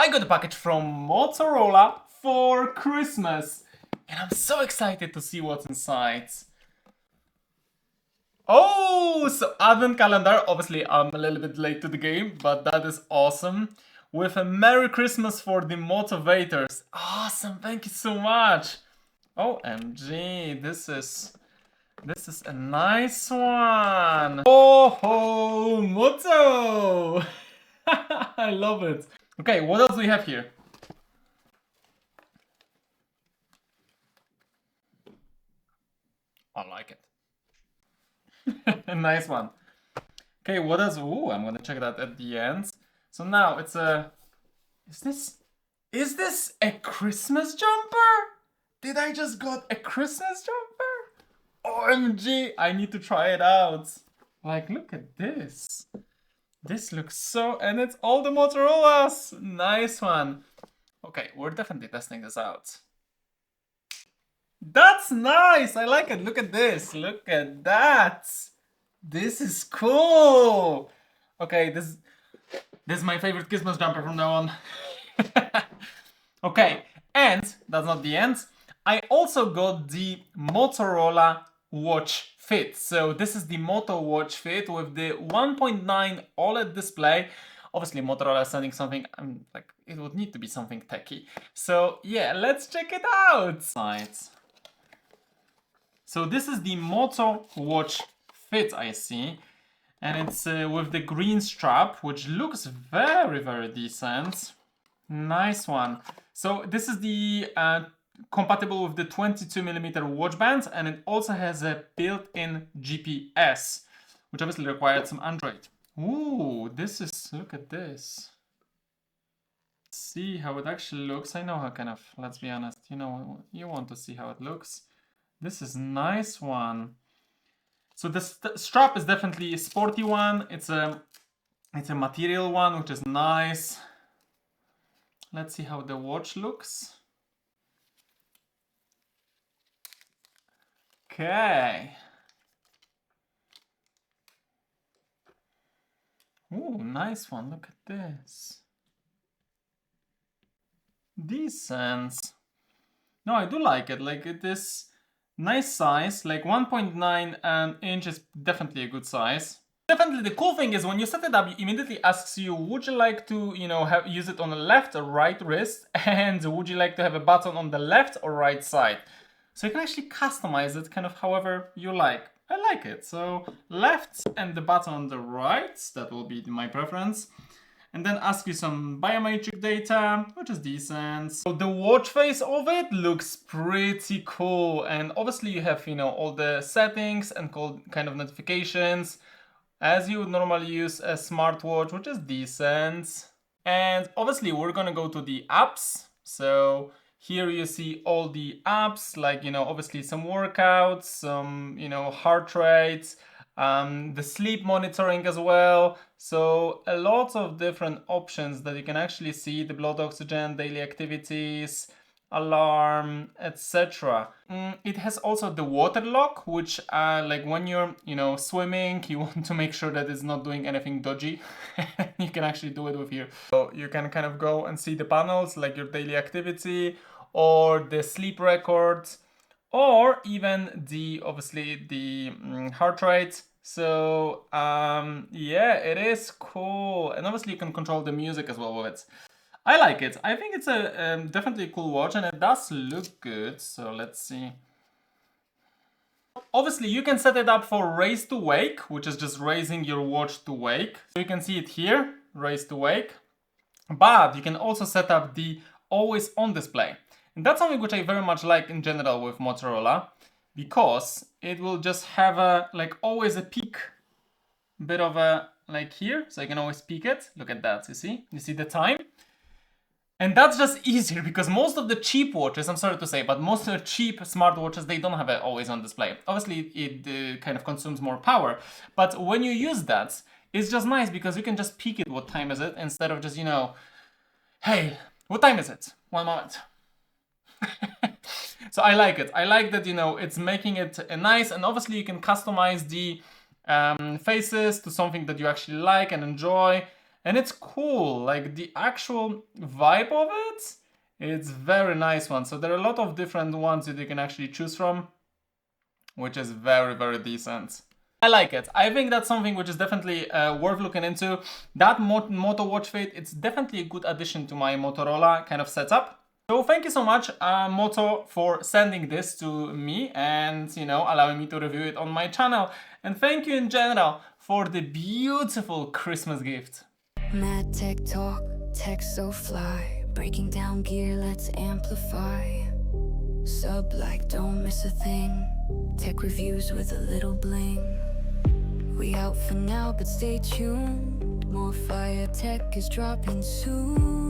I got a package from Motorola for Christmas, and I'm so excited to see what's inside. Oh, so Advent calendar. Obviously, I'm a little bit late to the game, but that is awesome. With a Merry Christmas for the motivators. Awesome, thank you so much. OMG, this is a nice one. Oh ho, Moto! I love it. Okay, what else do we have here? I like it. A nice one. Okay, what else? Ooh, I'm gonna check that at the end. So now it's a... Is this a Christmas jumper? Did I just got a Christmas jumper? OMG, I need to try it out. Like, look at this. This looks so... And it's all the Motorola's. Nice one. Okay, we're definitely testing this out. That's nice. I like it. Look at this. Look at that. This is cool. Okay, this is my favorite Christmas jumper from now on. Okay, and that's not the end. I also got the Motorola Watch Fit. So this is the Moto Watch Fit with the 1.9 OLED display. Obviously, Motorola is sending something, like, it would need to be something techy. So yeah, let's check it out. So this is the Moto Watch Fit, I see. And it's with the green strap, which looks very, very decent. Nice one. So this is the compatible with the 22mm watch band, and it also has a built-in GPS, which obviously required some Android. Ooh, this is, look at this. See how it actually looks. I know how kind of, let's be honest, you know, you want to see how it looks. This is nice one. So the strap is definitely a sporty one. It's a material one, which is nice. Let's see how the watch looks. Okay. Ooh, nice one. Look at this. Decent. No, I do like it. Like, it is nice size. Like 1.9 inch is definitely a good size. Definitely the cool thing is when you set it up, it immediately asks you, would you like to, you know, use it on the left or right wrist? And would you like to have a button on the left or right side? So you can actually customize it kind of however you like. I like it. So left and the button on the right, that will be my preference. And then ask you some biometric data, which is decent. So the watch face of it looks pretty cool. And obviously you have, you know, all the settings and kind of notifications as you would normally use a smartwatch, which is decent. And obviously we're gonna go to the apps. So here you see all the apps, like, you know, obviously some workouts, some, you know, heart rates, the sleep monitoring as well. So a lot of different options that you can actually see, the blood oxygen, daily activities, alarm, etc. It has also the water lock, which like when you're, you know, swimming, you want to make sure that it's not doing anything dodgy. You can actually do it with here. So you can kind of go and see the panels, like your daily activity or the sleep records, or even the, obviously the heart rate. So yeah, it is cool. And obviously you can control the music as well with it. I like it. I think it's a definitely a cool watch, and it does look good. So let's see. Obviously, you can set it up for raise to wake, which is just raising your watch to wake. So you can see it here, raise to wake. But you can also set up the always on display. And that's something which I very much like in general with Motorola, because it will just have a, like, always a peak, bit of a, like here. So you can always peek it. Look at that, you see? You see the time? And that's just easier because most of the cheap watches, I'm sorry to say, but most of the cheap smartwatches, they don't have it always on display. Obviously, it kind of consumes more power. But when you use that, it's just nice because you can just peek it, what time is it, instead of just, you know, hey, what time is it? One moment. So I like it. I like that, you know, it's making it nice, and obviously you can customize the faces to something that you actually like and enjoy. And it's cool, like the actual vibe of it, it's very nice one. So there are a lot of different ones that you can actually choose from, which is very, very decent. I like it. I think that's something which is definitely worth looking into. That Moto Watch Fit, it's definitely a good addition to my Motorola kind of setup. So thank you so much, Moto, for sending this to me and, you know, allowing me to review it on my channel. And thank you in general for the beautiful Christmas gift. MadTechTalk, tech so fly, breaking down gear, let's amplify. Sub like, don't miss a thing. Tech reviews with a little bling. We out for now, but stay tuned. More fire tech is dropping soon.